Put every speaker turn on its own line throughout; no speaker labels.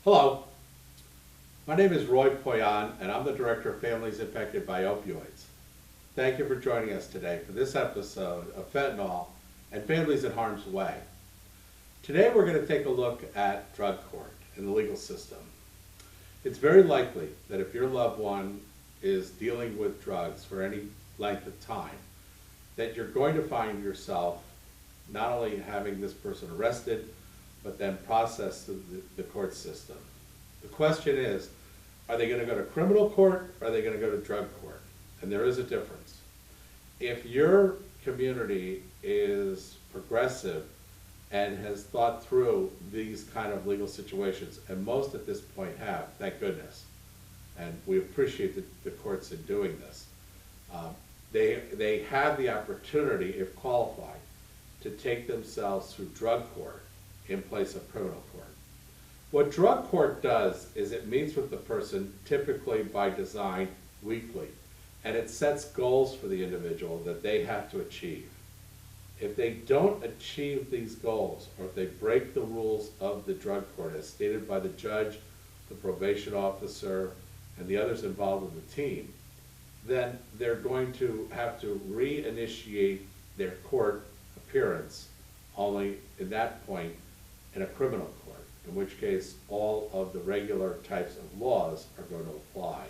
Hello, my name is Roy Poyan, and I'm the Director of Families Impacted by Opioids. Thank you for joining us today for this episode of Fentanyl and Families in Harm's Way. Today we're going to take a look at drug court and the legal system. It's very likely that if your loved one is dealing with drugs for any length of time, that you're going to find yourself not only having this person arrested, but then processed through the court system. The question is, are they going to go to criminal court or are they going to go to drug court? And there is a difference. If your community is progressive and has thought through these kind of legal situations, and most at this point have, thank goodness, and we appreciate the courts in doing this, they have the opportunity, if qualified, to take themselves through drug court in place of criminal court. What drug court does is it meets with the person, typically by design, weekly, and it sets goals for the individual that they have to achieve. If they don't achieve these goals, or if they break the rules of the drug court as stated by the judge, the probation officer, and the others involved in the team, then they're going to have to reinitiate their court appearance, only at that point in a criminal court, in which case all of the regular types of laws are going to apply.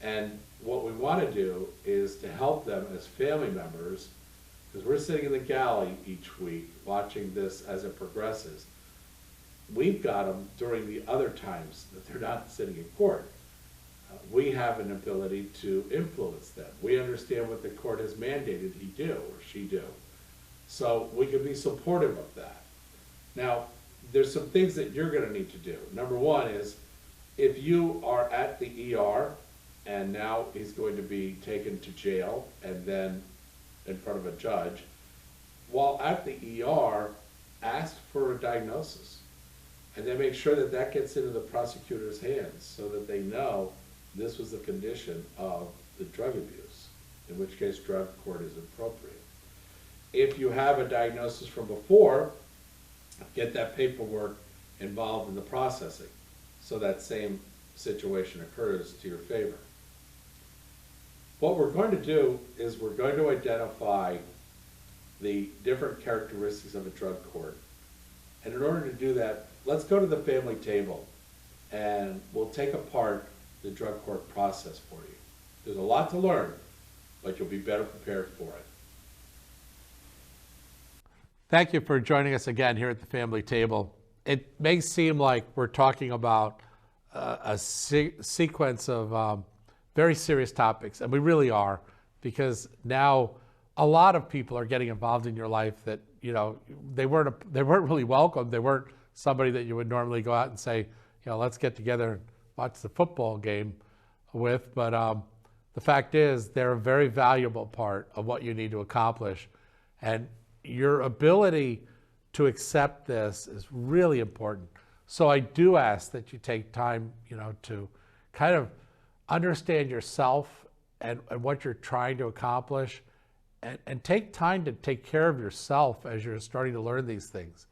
And what we want to do is to help them as family members, because we're sitting in the galley each week watching this as it progresses. We've got them during the other times that they're not sitting in court. We have an ability to influence them. We understand what the court has mandated he do or she do. So we can be supportive of that. Now, there's some things that you're going to need to do. Number one is, if you are at the ER and now he's going to be taken to jail and then in front of a judge, while at the ER, ask for a diagnosis. And then make sure that that gets into the prosecutor's hands so that they know this was the condition of the drug abuse, in which case drug court is appropriate. If you have a diagnosis from before, get that paperwork involved in the processing so that same situation occurs to your favor. What we're going to do is we're going to identify the different characteristics of a drug court. And in order to do that, let's go to the family table and we'll take apart the drug court process for you. There's a lot to learn, but you'll be better prepared for it. Thank you for joining us again here at the family table. It may seem like we're talking about a sequence of very serious topics, and we really are, because now a lot of people are getting involved in your life that, you know, they weren't really welcome. They weren't somebody that you would normally go out and say, you know, let's get together and watch the football game with. But the fact is, they're a very valuable part of what you need to accomplish, and your ability to accept this is really important. So I do ask that you take time, you know, to kind of understand yourself and what you're trying to accomplish, and take time to take care of yourself as you're starting to learn these things.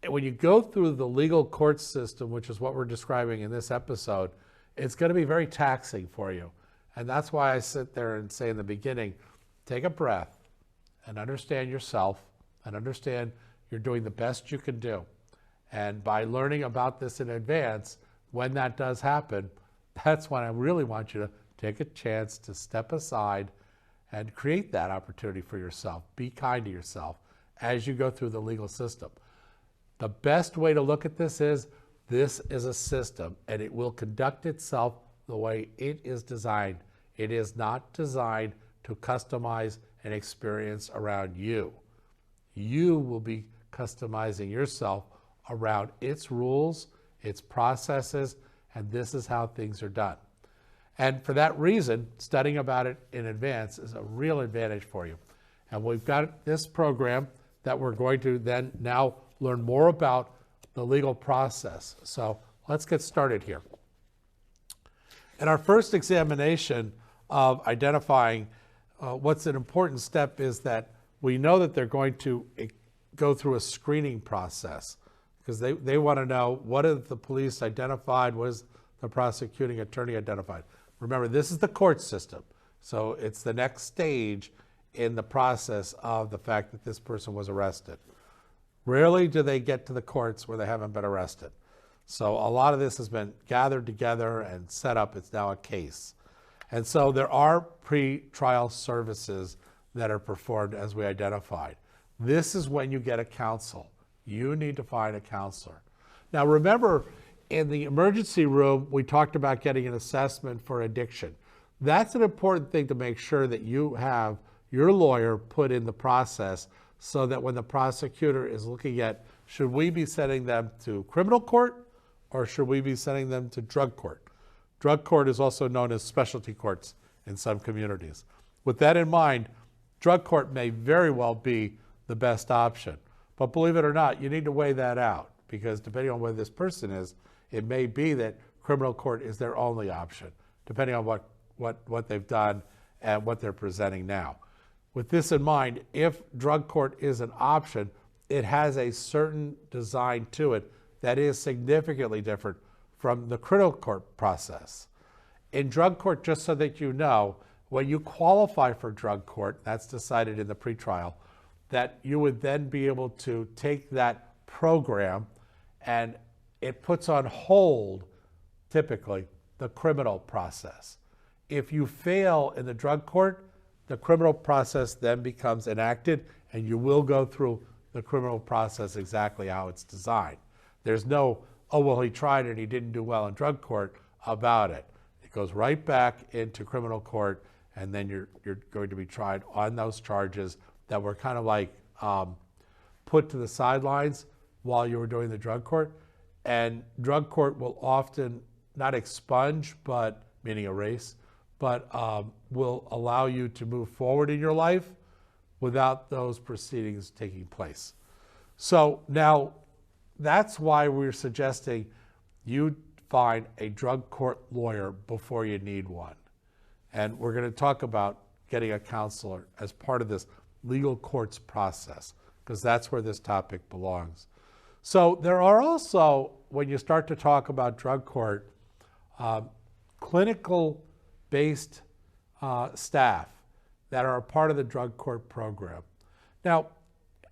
And when you go through the legal court system, which is what we're describing in this episode, it's going to be very taxing for you. And that's why I sit there and say in the beginning, take a breath and understand yourself and understand you're doing the best you can do. And by learning about this in advance, when that does happen, that's when I really want you to take a chance to step aside and create that opportunity for yourself. Be kind to yourself as you go through the legal system. The best way to look at this is a system, and it will conduct itself the way it is designed. It is not designed to customize an experience around you. You will be customizing yourself around its rules, its processes, and this is how things are done. And for that reason, studying about it in advance is a real advantage for you. And we've got this program that we're going to then now learn more about the legal process. So let's get started here. In our first examination of identifying what's an important step is that we know that they're going to go through a screening process.
because they want to know, what have the police identified, what is the prosecuting attorney identified. Remember, this is the court system, so it's the next stage in the process of the fact that this person was arrested. Rarely do they get to the courts where they haven't been arrested. So a lot of this has been gathered together and set up. It's now a case. And so there are pre-trial services that are performed as we identified. This is when you get a counsel. You need to find a counselor. Now remember, in the emergency room, we talked about getting an assessment for addiction. That's an important thing to make sure that you have your lawyer put in the process, so that when the prosecutor is looking at, should we be sending them to criminal court or should we be sending them to drug court? Drug court is also known as specialty courts in some communities. With that in mind, drug court may very well be the best option. But believe it or not, you need to weigh that out, because depending on where this person is, it may be that criminal court is their only option, depending on what they've done and what they're presenting now. With this in mind, if drug court is an option, it has a certain design to it that is significantly different from the criminal court process. In drug court, just so that you know, when you qualify for drug court, that's decided in the pretrial, that you would then be able to take that program and it puts on hold, typically, the criminal process. If you fail in the drug court, the criminal process then becomes enacted, and you will go through the criminal process exactly how it's designed. There's no, oh, well, he tried and he didn't do well in drug court about it. It goes right back into criminal court, and then you're going to be tried on those charges that were kind of like put to the sidelines while you were doing the drug court. And drug court will often not expunge, but meaning erase, but will allow you to move forward in your life without those proceedings taking place. So now that's why we're suggesting you find a drug court lawyer before you need one. And we're going to talk about getting a counselor as part of this legal courts process, because that's where this topic belongs. So there are also, when you start to talk about drug court, clinical-based staff that are a part of the drug court program. Now,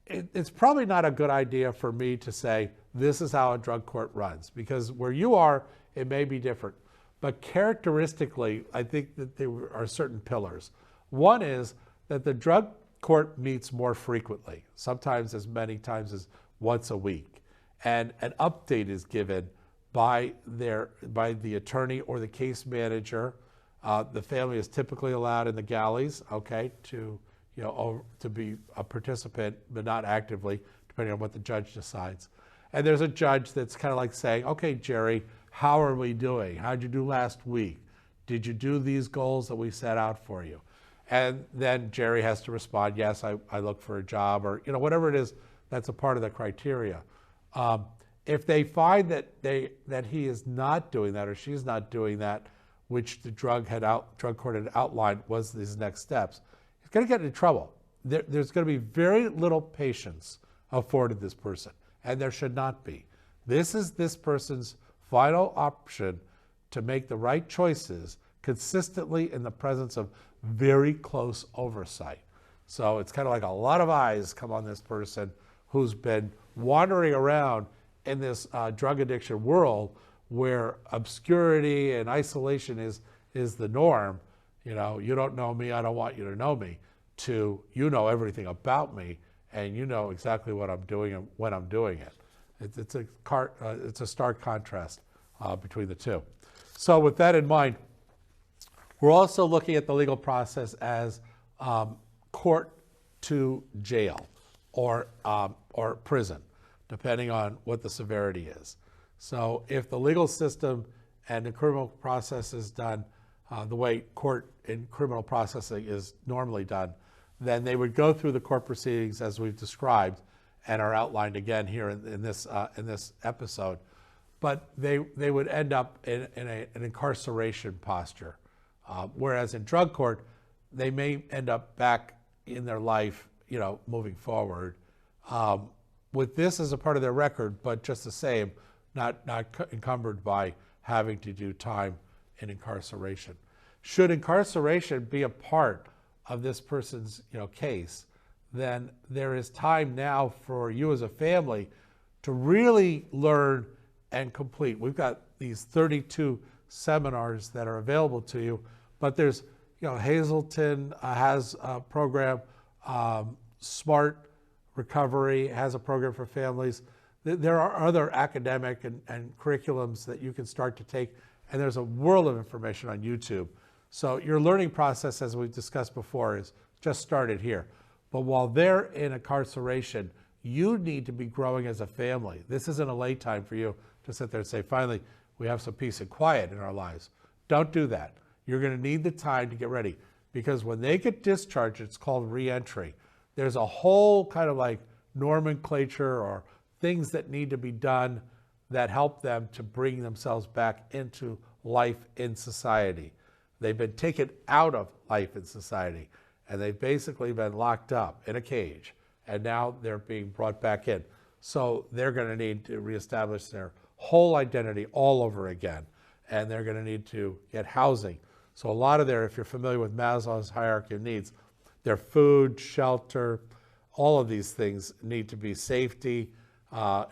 it's probably not a good idea for me to say, this is how a drug court runs, because where you are, it may be different. But characteristically, I think that there are certain pillars. One is that the drug court meets more frequently, sometimes as many times as once a week. And an update is given by the attorney or the case manager. The family is typically allowed in the galleys, okay, to be a participant, but not actively, depending on what the judge decides. And there's a judge that's kind of like saying, okay, Jerry, how are we doing? How'd you do last week? Did you do these goals that we set out for you? And then Jerry has to respond, yes, I look for a job, or whatever it is that's a part of the criteria. If they find that he is not doing that, or she's not doing that, which the drug court had outlined was these next steps, he's going to get into trouble. There's going to be very little patience afforded this person, and there should not be. This is this person's final option to make the right choices consistently in the presence of very close oversight. So it's kind of like a lot of eyes come on this person who's been wandering around in this drug addiction world where obscurity and isolation is the norm. You don't know me, I don't want you to know me, to you know everything about me and you know exactly what I'm doing and when I'm doing it. It's a stark contrast between the two. So with that in mind, we're also looking at the legal process as court to jail or prison, depending on what the severity is. So if the legal system and the criminal process is done the way court and criminal processing is normally done, then they would go through the court proceedings as we've described and are outlined again here in this episode. But they would end up in an incarceration posture. Whereas in drug court, they may end up back in their life, moving forward. with this as a part of their record, but just the same, not encumbered by having to do time in incarceration. Should incarceration be a part of this person's case, then there is time now for you as a family to really learn and complete. We've got these 32 seminars that are available to you, but there's, Hazleton has a program, Smart Recovery has a program for families. There are other academic and curriculums that you can start to take, and there's a world of information on YouTube. So your learning process, as we've discussed before, is just started here. But while they're in incarceration, you need to be growing as a family. This isn't a lay time for you to sit there and say, finally, we have some peace and quiet in our lives. Don't do that. You're going to need the time to get ready, because when they get discharged, it's called reentry. There's a whole kind of like nomenclature or things that need to be done that help them to bring themselves back into life in society. They've been taken out of life in society, and they've basically been locked up in a cage, and now they're being brought back in. So they're going to need to reestablish their whole identity all over again, and they're going to need to get housing. So a lot of their, if you're familiar with Maslow's hierarchy of needs, their food, shelter, all of these things need to be safety,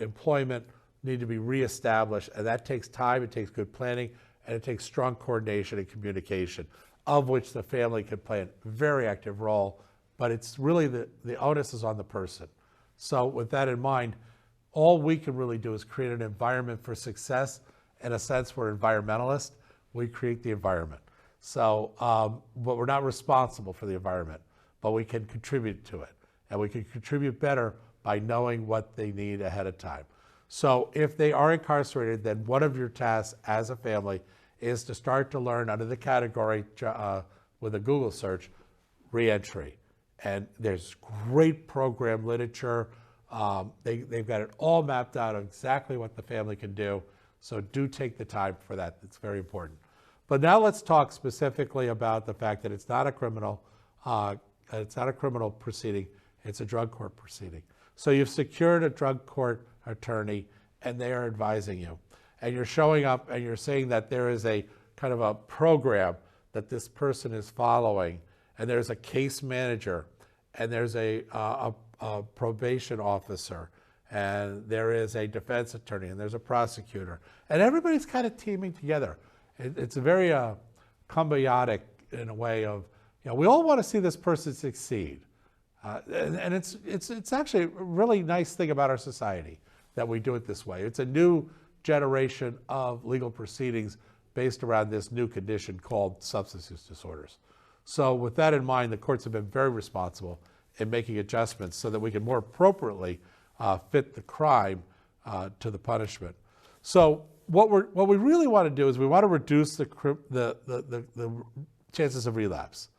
employment, need to be reestablished, and that takes time, it takes good planning, and it takes strong coordination and communication, of which the family can play a very active role, but it's really the onus is on the person. So with that in mind, all we can really do is create an environment for success. In a sense, we're environmentalists, we create the environment. So, but we're not responsible for the environment, but we can contribute to it. And we can contribute better by knowing what they need ahead of time. So if they are incarcerated, then one of your tasks as a family is to start to learn under the category with a Google search, reentry. And there's great program literature. They've got it all mapped out of exactly what the family can do. So do take the time for that. It's very important. But now let's talk specifically about the fact that it's not a criminal proceeding. It's a drug court proceeding. So you've secured a drug court attorney, and they are advising you. And you're showing up and you're saying that there is a kind of a program that this person is following, and there's a case manager, and there's a probation officer, and there is a defense attorney, and there's a prosecutor, and everybody's kind of teaming together. It's a very symbiotic in a way of, we all want to see this person succeed. And it's actually a really nice thing about our society that we do it this way. It's a new generation of legal proceedings based around this new condition called substance use disorders. So with that in mind, the courts have been very responsible in making adjustments so that we can more appropriately fit the crime to the punishment. So what we really want to do is we want to reduce the chances of relapse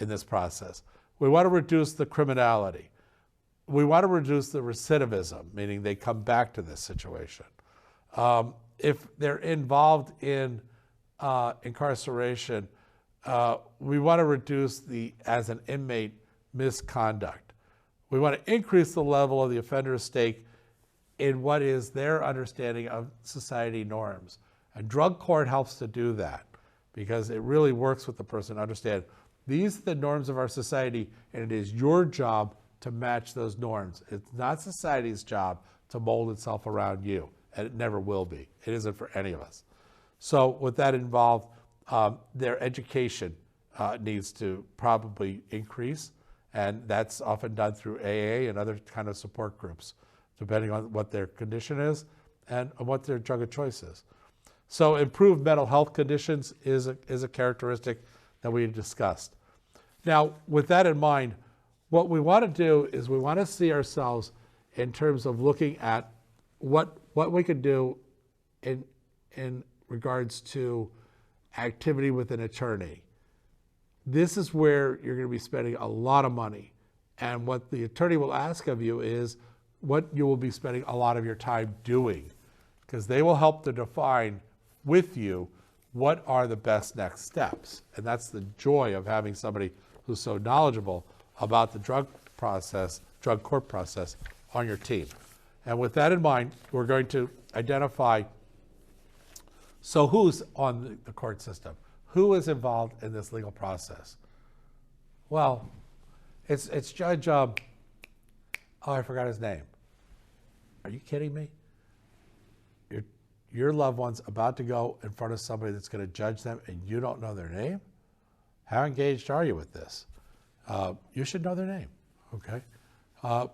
in this process. We want to reduce the criminality. We want to reduce the recidivism, meaning they come back to this situation. If they're involved in incarceration, we want to reduce as an inmate, misconduct. We want to increase the level of the offender's stake in what is their understanding of society norms. And drug court helps to do that because it really works with the person to understand these are the norms of our society, and it is your job to match those norms. It's not society's job to mold itself around you, and it never will be. It isn't for any of us. So with that involved, their education needs to probably increase, and that's often done through AA and other kind of support groups, depending on what their condition is and what their drug of choice is. So improved mental health conditions is a characteristic that we discussed. Now, with that in mind, what we want to do is we want to see ourselves in terms of looking at what we could do in regards to activity with an attorney. This is where you're going to be spending a lot of money. And what the attorney will ask of you is what you will be spending a lot of your time doing, because they will help to define with you what are the best next steps. And that's the joy of having somebody who's so knowledgeable about the drug court process on your team. And with that in mind, we're going to identify, so who's on the court system? Who is involved in this legal process? Well, it's Judge, oh, I forgot his name. Are you kidding me? Your loved one's about to go in front of somebody that's going to judge them and you don't know their name? How engaged are you with this? You should know their name, okay? How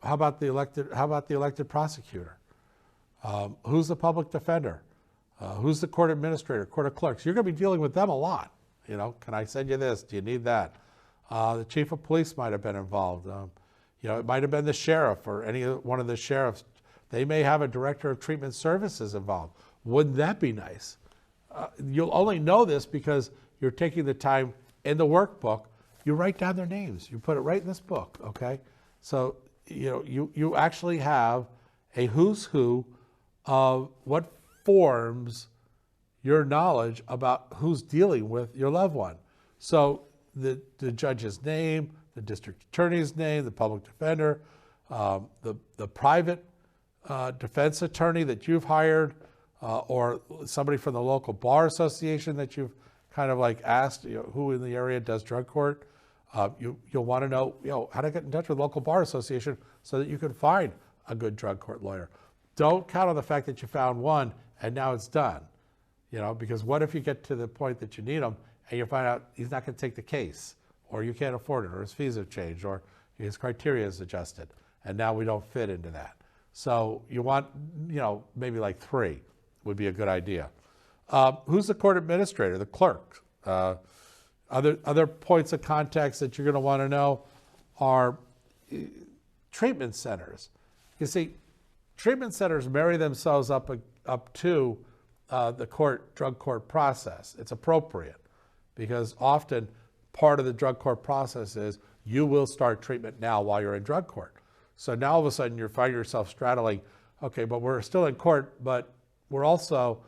about the elected prosecutor? Who's the public defender? Who's the court administrator, court of clerks? You're going to be dealing with them a lot. You know, can I send you this? Do you need that? The chief of police might have been involved. You know, it might have been the sheriff or any one of the sheriffs. They may have a director of treatment services involved. Wouldn't that be nice? You'll only know this because you're taking the time in the workbook. You write down their names. You put it right in this book, okay? So, you know, you actually have a who's who of what forms your knowledge about who's dealing with your loved one. So the judge's name, the district attorney's name, the public defender, the private defense attorney that you've hired, or somebody from the local bar association that you've kind of like asked, you know, who in the area does drug court. You'll want to know, you know, how to get in touch with the local bar association so that you can find a good drug court lawyer. Don't count on the fact that you found one and now it's done, you know, because what if you get to the point that you need him and you find out he's not going to take the case, or you can't afford it, or his fees have changed, or his criteria is adjusted, and now we don't fit into that. So you want, you know, maybe like 3 would be a good idea. Who's the court administrator, the clerk? Other points of context that you're going to want to know are treatment centers. You see, treatment centers marry themselves up to the drug court process. It's appropriate because often part of the drug court process is you will start treatment now while you're in drug court. So now all of a sudden you find yourself straddling, okay, but we're still in court, but we're also,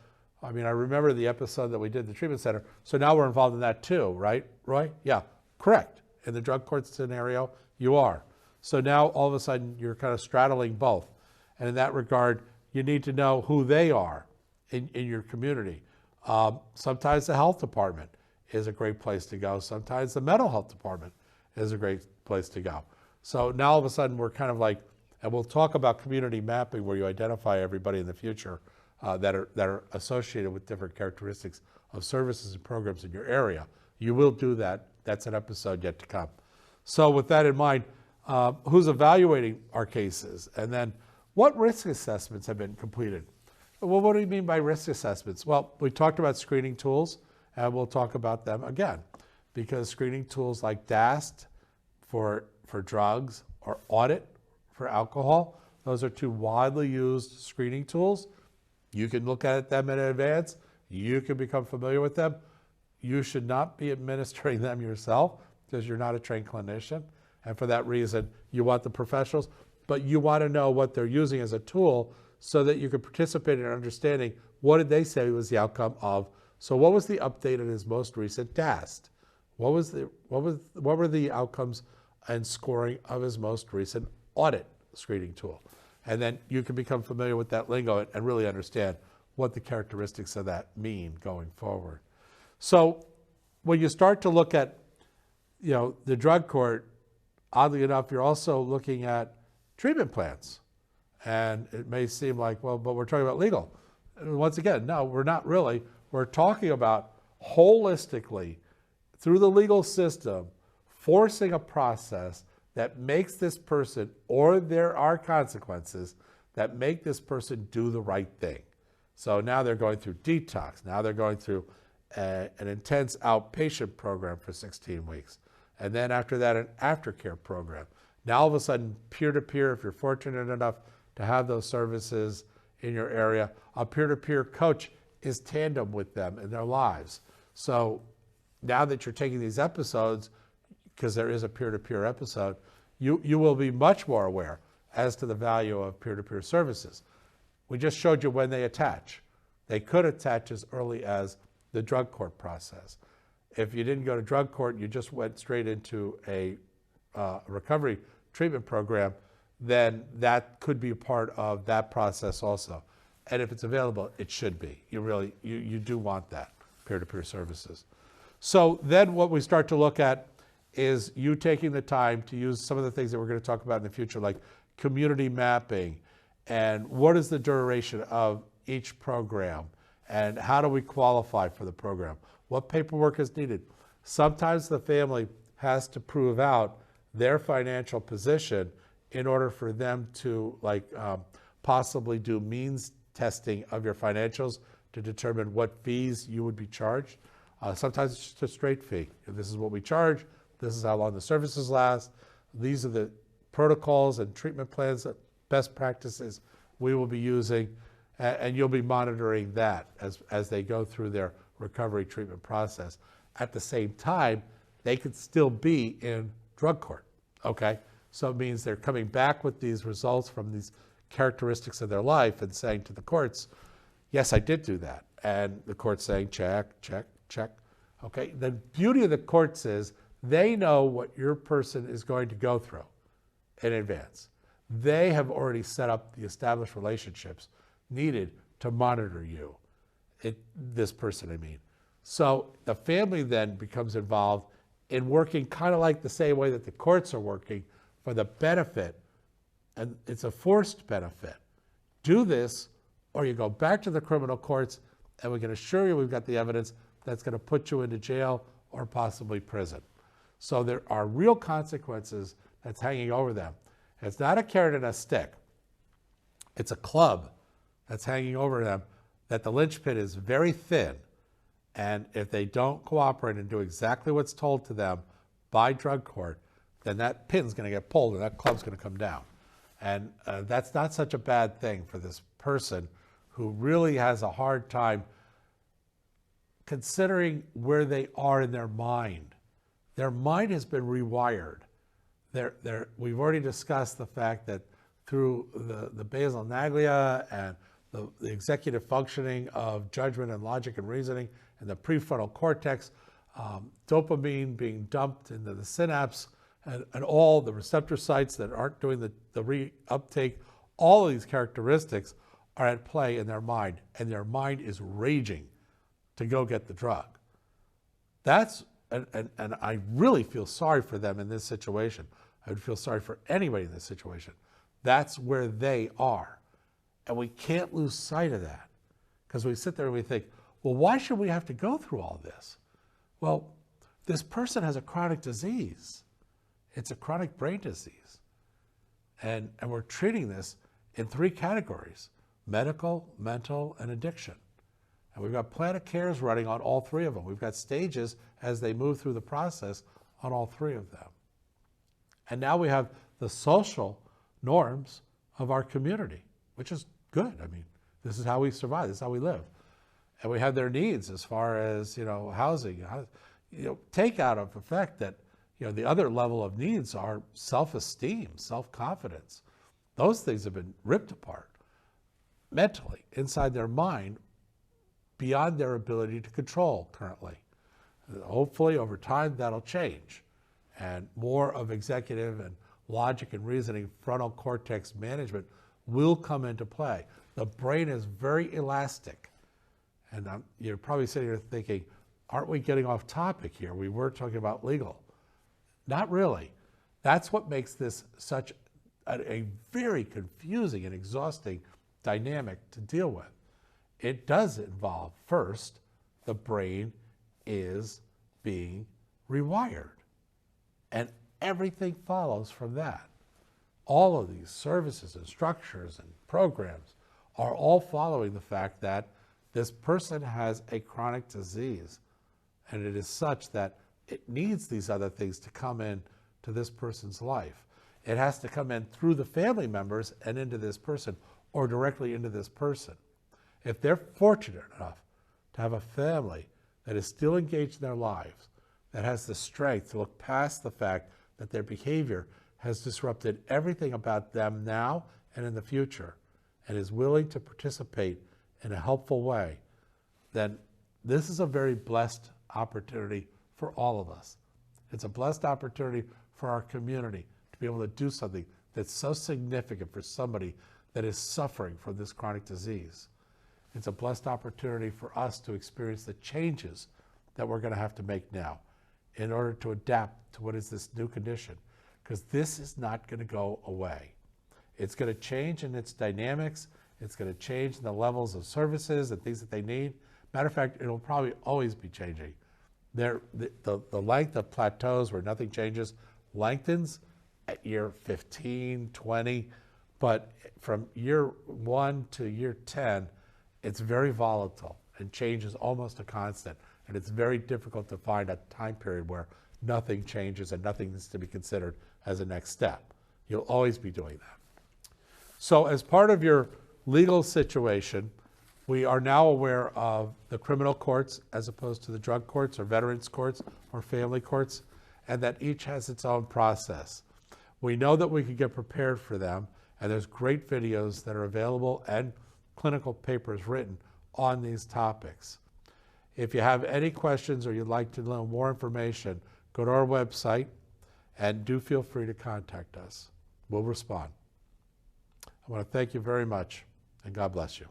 I mean, I remember the episode that we did, the treatment center. So now we're involved in that too, right, Roy? Yeah, correct. In the drug court scenario, you are. So now all of a sudden you're kind of straddling both. And in that regard, you need to know who they are in your community. Sometimes the health department is a great place to go. Sometimes the mental health department is a great place to go. So now all of a sudden we're kind of like, and we'll talk about community mapping where you identify everybody in the future that are associated with different characteristics of services and programs in your area. You will do that. That's an episode yet to come. So with that in mind, who's evaluating our cases? And then what risk assessments have been completed? Well, what do you mean by risk assessments? Well, we talked about screening tools, and we'll talk about them again, because screening tools like DAST for drugs or audit for alcohol, those are 2 widely used screening tools. You can look at them in advance. You can become familiar with them. You should not be administering them yourself because you're not a trained clinician. And for that reason, you want the professionals, but you want to know what they're using as a tool so that you can participate in understanding what did they say was the outcome of. So what was the update in his most recent DAST? What were the outcomes and scoring of his most recent audit screening tool? And then you can become familiar with that lingo and really understand what the characteristics of that mean going forward. So when you start to look at, you know, the drug court, oddly enough, you're also looking at treatment plans. And it may seem like, well, but we're talking about legal. And once again, no, we're not really. We're talking about holistically, through the legal system, forcing a process that makes this person, or there are consequences that make this person do the right thing. So now they're going through detox. Now they're going through an intense outpatient program for 16 weeks. And then after that, an aftercare program. Now all of a sudden, peer-to-peer, if you're fortunate enough to have those services in your area, a peer-to-peer coach is tandem with them in their lives. So now that you're taking these episodes, because there is a peer-to-peer episode, you will be much more aware as to the value of peer-to-peer services. We just showed you when they attach. They could attach as early as the drug court process. If you didn't go to drug court, you just went straight into a recovery treatment program, then that could be a part of that process also. And if it's available, it should be. You do want that, peer-to-peer services. So then what we start to look at is you taking the time to use some of the things that we're going to talk about in the future, like community mapping, and what is the duration of each program, and how do we qualify for the program? What paperwork is needed? Sometimes the family has to prove out their financial position in order for them to possibly do means testing of your financials to determine what fees you would be charged. Sometimes it's just a straight fee. This is what we charge. This is how long the services last. These are the protocols and treatment plans, best practices we will be using, and you'll be monitoring that as they go through their recovery treatment process. At the same time, they could still be in drug court, okay? So it means they're coming back with these results from these characteristics of their life and saying to the courts, yes, I did do that. And the court's saying, check, check, check. Okay, the beauty of the courts is they know what your person is going to go through in advance. They have already set up the established relationships needed to monitor you, this person, I mean. So the family then becomes involved in working kind of like the same way that the courts are working for the benefit, and it's a forced benefit. Do this, or you go back to the criminal courts, and we can assure you we've got the evidence that's going to put you into jail or possibly prison. So there are real consequences that's hanging over them. It's not a carrot and a stick. It's a club that's hanging over them that the linchpin is very thin. And if they don't cooperate and do exactly what's told to them by drug court, then that pin's going to get pulled and that club's going to come down. And that's not such a bad thing for this person who really has a hard time considering where they are in their mind. Their mind has been rewired. We've already discussed the fact that through the basal ganglia and the executive functioning of judgment and logic and reasoning and the prefrontal cortex, dopamine being dumped into the synapse and all the receptor sites that aren't doing the reuptake, all of these characteristics are at play in their mind, and their mind is raging to go get the drug. And I really feel sorry for them in this situation. I would feel sorry for anybody in this situation. That's where they are. And we can't lose sight of that, because we sit there and we think, well, why should we have to go through all this? Well, this person has a chronic disease. It's a chronic brain disease. And we're treating this in 3 categories: medical, mental, and addiction. And we've got plan of cares running on all 3 of them. We've got stages as they move through the process on all 3 of them. And now we have the social norms of our community, which is good. I mean, this is how we survive. This is how we live. And we have their needs as far as, housing. Take out of effect that, the other level of needs are self-esteem, self-confidence. Those things have been ripped apart mentally, inside their mind, beyond their ability to control currently. Hopefully, over time, that'll change. And more of executive and logic and reasoning, frontal cortex management will come into play. The brain is very elastic. And you're probably sitting here thinking, aren't we getting off topic here? We were talking about legal. Not really. That's what makes this such a very confusing and exhausting dynamic to deal with. It does involve, first, the brain is being rewired. And everything follows from that. All of these services and structures and programs are all following the fact that this person has a chronic disease, and it is such that it needs these other things to come in to this person's life. It has to come in through the family members and into this person, or directly into this person. If they're fortunate enough to have a family that is still engaged in their lives, that has the strength to look past the fact that their behavior has disrupted everything about them now and in the future, and is willing to participate in a helpful way, then this is a very blessed opportunity for all of us. It's a blessed opportunity for our community to be able to do something that's so significant for somebody that is suffering from this chronic disease. It's a blessed opportunity for us to experience the changes that we're going to have to make now in order to adapt to what is this new condition, because this is not going to go away. It's going to change in its dynamics. It's going to change in the levels of services and things that they need. Matter of fact, it'll probably always be changing. The length of plateaus where nothing changes lengthens at year 15, 20, but from year 1 to year 10, it's very volatile and change is almost a constant. And it's very difficult to find a time period where nothing changes and nothing is to be considered as a next step. You'll always be doing that. So as part of your legal situation, we are now aware of the criminal courts as opposed to the drug courts or veterans courts or family courts, and that each has its own process. We know that we can get prepared for them, and there's great videos that are available and clinical papers written on these topics. If you have any questions or you'd like to know more information, go to our website and do feel free to contact us. We'll respond. I want to thank you very much, and God bless you.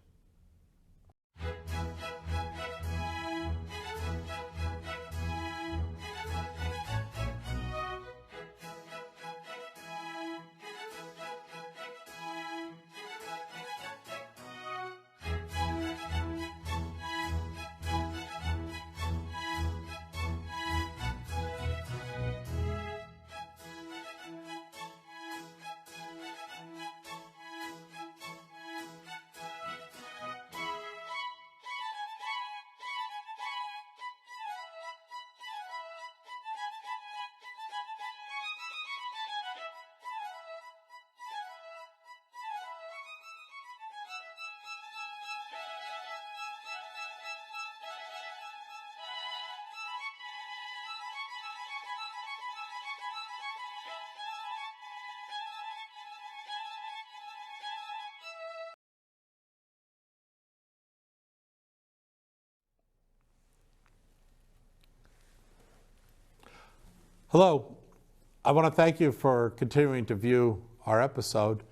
Hello, I want to thank you for continuing to view our episode.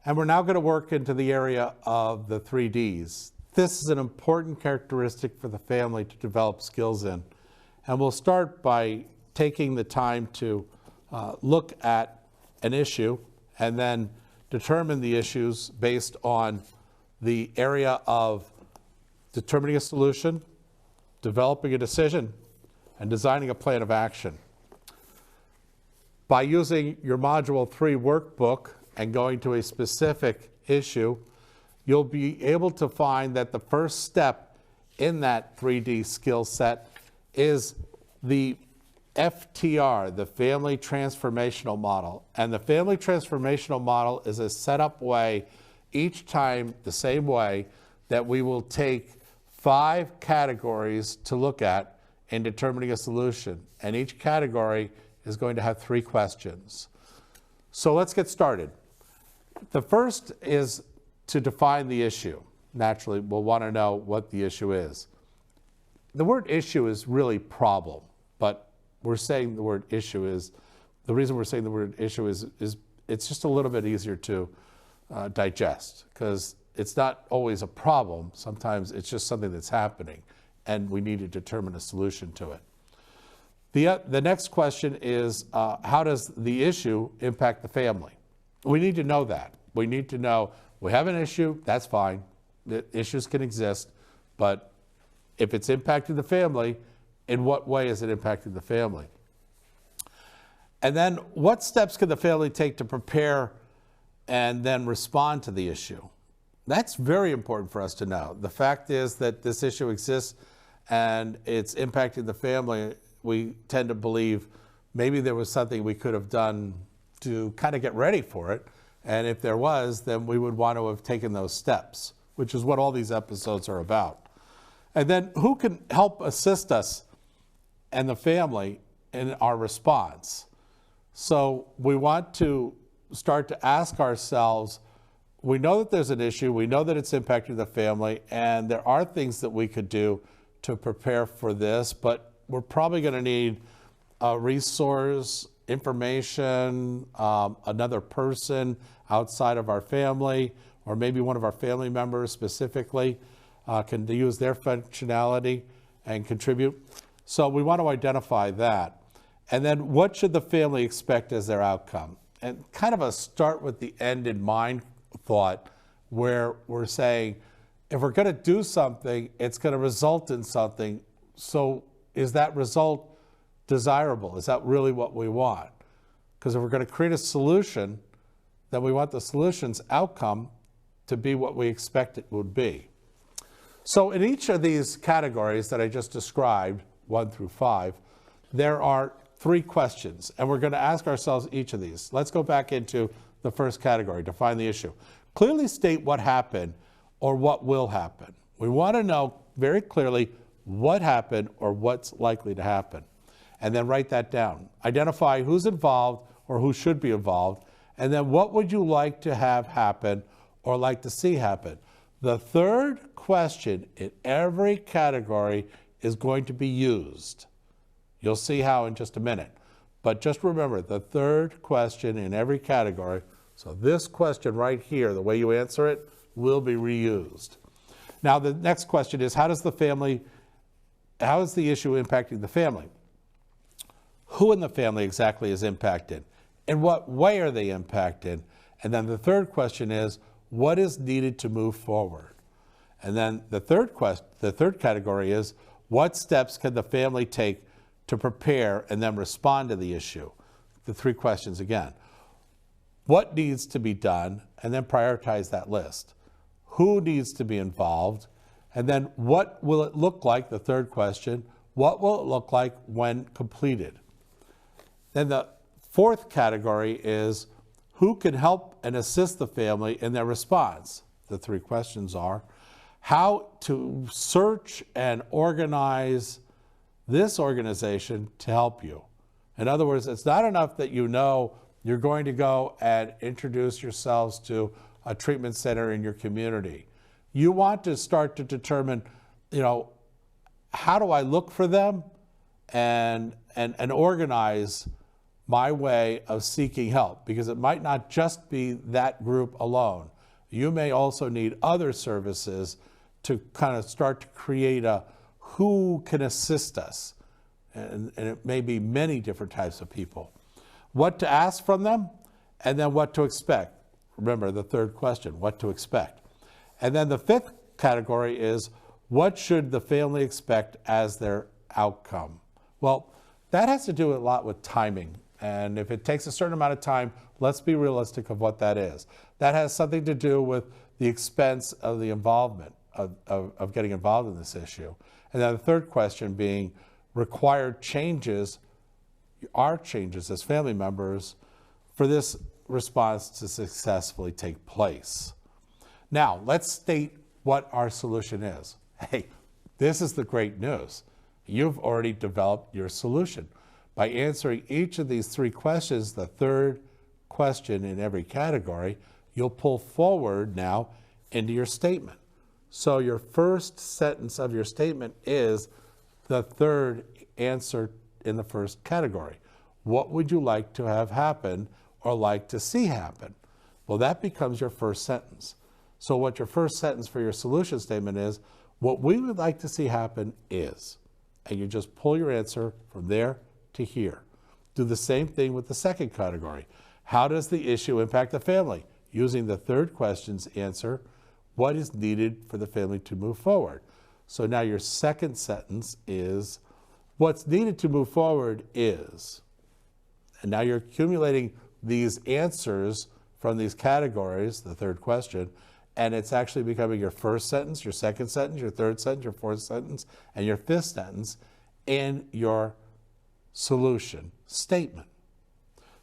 And we're now going to work into the area of the 3Ds. This is an important characteristic for the family to develop skills in. And we'll start by taking the time to look at an issue and then determine the issues based on the area of determining a solution, developing a decision, and designing a plan of action. By using your Module 3 workbook and going to a specific issue, you'll be able to find that the first step in that 3D skill set is the FTR, the Family Transformational Model. And the Family Transformational Model is a set-up way, each time the same way, that we will take 5 categories to look at in determining a solution. And each category is going to have 3 questions. So let's get started. The first is to define the issue. Naturally, we'll want to know what the issue is. The word issue is really problem, but we're saying the word issue is, the reason we're saying the word issue is it's just a little bit easier to digest, because it's not always a problem. Sometimes it's just something that's happening, and we need to determine a solution to it. The next question is, how does the issue impact the family? We need to know that. We need to know, we have an issue, that's fine. The issues can exist, but if it's impacting the family, in what way is it impacting the family? And then what steps can the family take to prepare and then respond to the issue? That's very important for us to know. The fact is that this issue exists and it's impacting the family. We tend to believe maybe there was something we could have done to kind of get ready for it. And if there was, then we would want to have taken those steps, which is what all these episodes are about. And then who can help assist us and the family in our response? So we want to start to ask ourselves, we know that there's an issue, we know that it's impacting the family, and there are things that we could do to prepare for this, but we're probably going to need a resource information, another person outside of our family, or maybe one of our family members specifically can use their functionality and contribute. So we want to identify that. And then what should the family expect as their outcome? And kind of a start with the end in mind thought, where we're saying, if we're going to do something, it's going to result in something. So is that result desirable? Is that really what we want? Because if we're going to create a solution, then we want the solution's outcome to be what we expect it would be. So in each of these categories that I just described, 1 through 5, there are 3 questions, and we're going to ask ourselves each of these. Let's go back into the first category, define the issue. Clearly state what happened or what will happen. We want to know very clearly what happened or what's likely to happen. And then write that down. Identify who's involved or who should be involved, and then what would you like to have happen or like to see happen. The third question in every category is going to be used. You'll see how in just a minute. But just remember, the third question in every category, so this question right here, the way you answer it, will be reused. Now the next question is, how is the issue impacting the family? Who in the family exactly is impacted? In what way are they impacted? And then the third question is, what is needed to move forward? And then the third category is, what steps can the family take to prepare and then respond to the issue? The 3 questions again. What needs to be done? And then prioritize that list. Who needs to be involved? And then what will it look like, the third question, what will it look like when completed? Then the 4th category is, who can help and assist the family in their response? The 3 questions are, how to search and organize this organization to help you. In other words, it's not enough that you know you're going to go and introduce yourselves to a treatment center in your community. You want to start to determine, how do I look for them and organize my way of seeking help, because it might not just be that group alone. You may also need other services to kind of start to create a who can assist us. And it may be many different types of people. What to ask from them, and then what to expect. Remember the third question, what to expect. And then the 5th category is, what should the family expect as their outcome? Well, that has to do a lot with timing. And if it takes a certain amount of time, let's be realistic of what that is. That has something to do with the expense of the involvement, of getting involved in this issue. And then the third question being, required changes, our changes as family members, for this response to successfully take place. Now, let's state what our solution is. Hey, this is the great news. You've already developed your solution. By answering each of these 3 questions, the third question in every category, you'll pull forward now into your statement. So your first sentence of your statement is the third answer in the first category. What would you like to have happen or like to see happen? Well, that becomes your first sentence. So what your first sentence for your solution statement is, what we would like to see happen is, and you just pull your answer from there to here. Do the same thing with the second category. How does the issue impact the family? Using the third question's answer, what is needed for the family to move forward? So now your second sentence is, what's needed to move forward is. And now you're accumulating these answers from these categories, the third question, and it's actually becoming your first sentence, your second sentence, your third sentence, your fourth sentence, and your 5th sentence in your solution statement.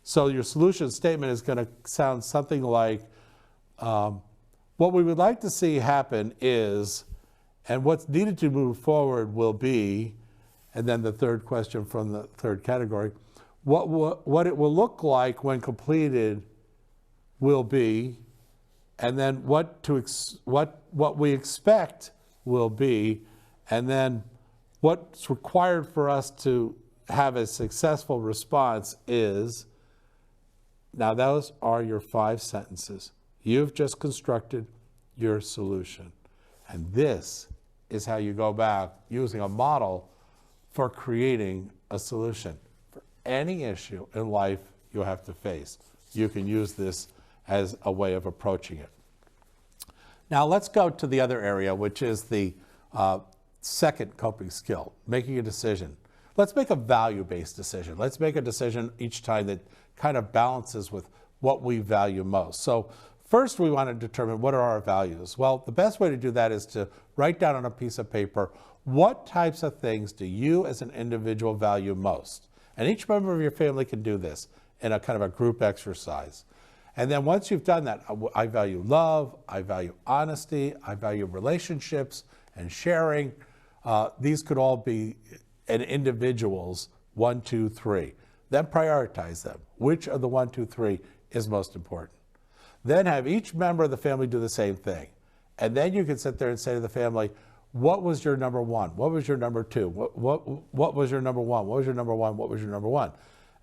So your solution statement is going to sound something like, what we would like to see happen is, and what's needed to move forward will be, and then the third question from the third category, what it will look like when completed will be, and then what we expect will be, and then what's required for us to have a successful response is, now those are your 5 sentences. You've just constructed your solution. And this is how you go back using a model for creating a solution. For any issue in life you have to face, you can use this as a way of approaching it. Now let's go to the other area, which is the second coping skill, making a decision. Let's make a value-based decision. Let's make a decision each time that kind of balances with what we value most. So first we want to determine what are our values. Well, the best way to do that is to write down on a piece of paper, what types of things do you as an individual value most? And each member of your family can do this in a kind of a group exercise. And then once you've done that, I value love, I value honesty, I value relationships and sharing. These could all be an individual's 1, 2, 3. Then prioritize them. Which of the 1, 2, 3 is most important? Then have each member of the family do the same thing. And then you can sit there and say to the family, what was your number 1? What was your number 2? What was your number 1? What was your number 1? What was your number 1?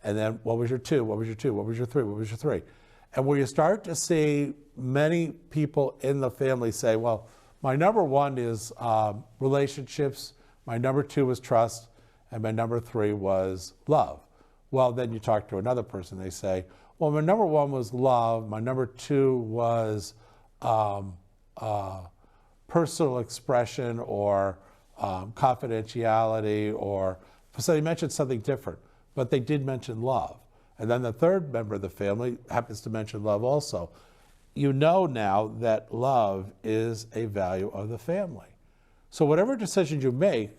And then what was your 2? What was your 2? What was your 3? What was your 3? And where you start to see many people in the family say, well, my number 1 is relationships, my number 2 was trust, and my number 3 was love. Well, then you talk to another person, they say, well, my number 1 was love, my number 2 was personal expression or confidentiality, or so they mentioned something different, but they did mention love. And then the third member of the family happens to mention love also. You know now that love is a value of the family. So whatever decisions you make,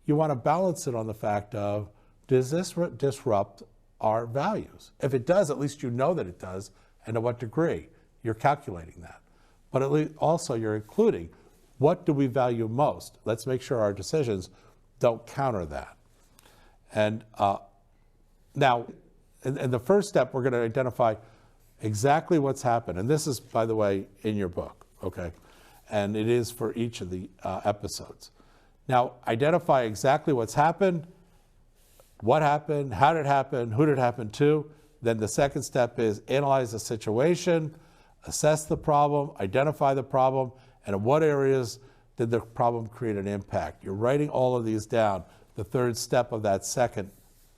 you want to balance it on the fact of, does this disrupt our values? If it does, at least you know that it does, and to what degree. You're calculating that. But at least also you're including, what do we value most? Let's make sure our decisions don't counter that. And now, in the first step, we're going to identify exactly what's happened. And this is, by the way, in your book, okay? And it is for each of the episodes. Now, identify exactly what's happened, what happened, how did it happen, who did it happen to. Then the second step is analyze the situation, assess the problem, identify the problem, and in what areas did the problem create an impact. You're writing all of these down. The third step of that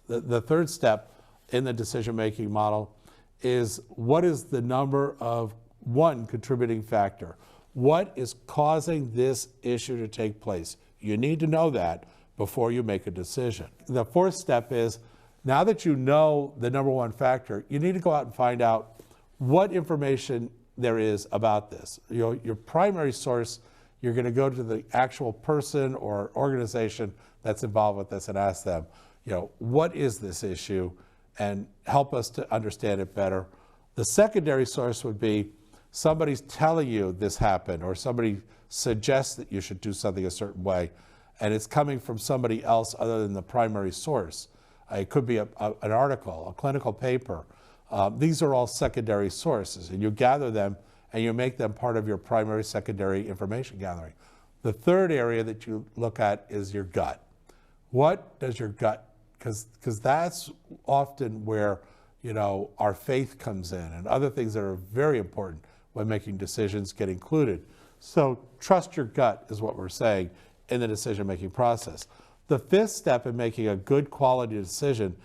the third step in the decision-making model is, what is the number of one contributing factor? What is causing this issue to take place? You need to know that before you make a decision. The fourth step is, now that you know the number 1 factor, you need to go out and find out what information there is about this. Your primary source, you're going to go to the actual person or organization that's involved with this and ask them, what is this issue? And help us to understand it better. The secondary source would be, somebody's telling you this happened, or somebody suggests that you should do something a certain way, and it's coming from somebody else other than the primary source. It could be an article, a clinical paper. These are all secondary sources, and you gather them and you make them part of your primary, secondary information gathering. The third area that you look at is your gut. What does your gut, because that's often where our faith comes in, and other things that are very important when making decisions get included. So trust your gut is what we're saying in the decision-making process. The fifth step in making a good quality decision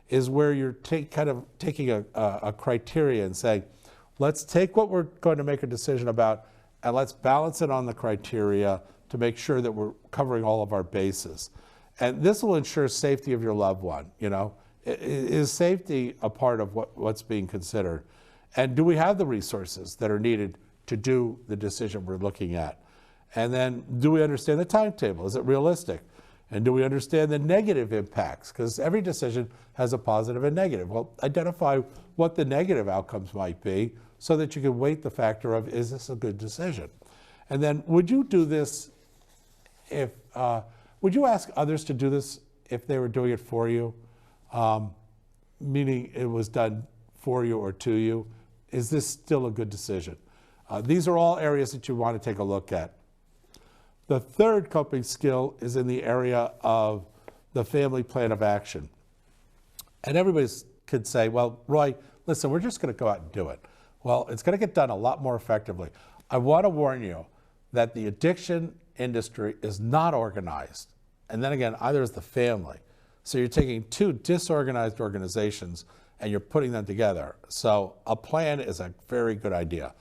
is where you're taking a criteria and saying, let's take what we're going to make a decision about and let's balance it on the criteria to make sure that we're covering all of our bases. And this will ensure safety of your loved one. Is safety a part of what's being considered? And do we have the resources that are needed to do the decision we're looking at? And then, do we understand the timetable? Is it realistic? And do we understand the negative impacts? Because every decision has a positive and negative. Well, identify what the negative outcomes might be so that you can weight the factor of, is this a good decision? And then, would you do this would you ask others to do this if they were doing it for you? Meaning it was done for you or to you. Is this still a good decision? These are all areas that you want to take a look at. The third coping skill is in the area of the family plan of action. And everybody could say, well, Roy, listen, we're just going to go out and do it. Well, it's going to get done a lot more effectively. I want to warn you that the addiction industry is not organized. And then again, either is the family. So you're taking two disorganized organizations and you're putting them together. So a plan is a very good idea.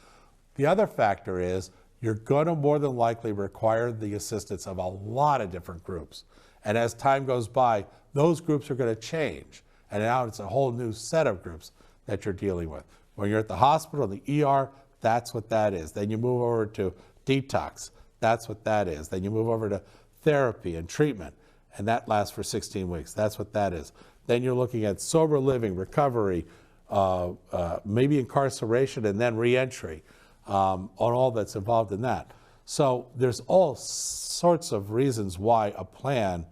The other factor is you're going to more than likely require the assistance of a lot of different groups. And as time goes by, those groups are going to change. And now it's a whole new set of groups that you're dealing with. When you're at the hospital, the ER, that's what that is. Then you move over to detox, that's what that is. Then you move over to therapy and treatment, and that lasts for 16 weeks. That's what that is. Then you're looking at sober living, recovery, maybe incarceration, and then reentry, on all that's involved in that. So there's all sorts of reasons why a plan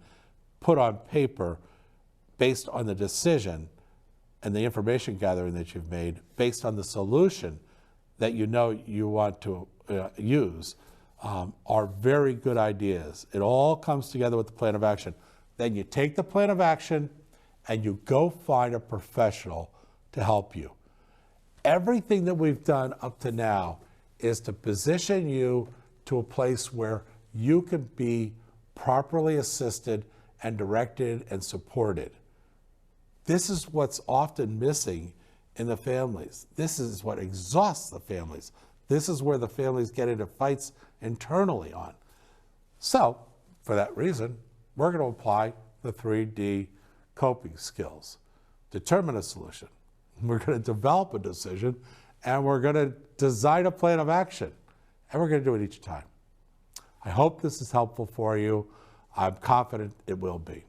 put on paper based on the decision and the information gathering that you've made, based on the solution that you know you want to use, are very good ideas. It all comes together with the plan of action. Then you take the plan of action and you go find a professional to help you. Everything that we've done up to now is to position you to a place where you can be properly assisted and directed and supported. This is what's often missing in the families. This is what exhausts the families. This is where the families get into fights internally on. So, for that reason, we're going to apply the 3D coping skills. Determine a solution. We're going to develop a decision, and we're going to design a plan of action. And we're going to do it each time. I hope this is helpful for you. I'm confident it will be.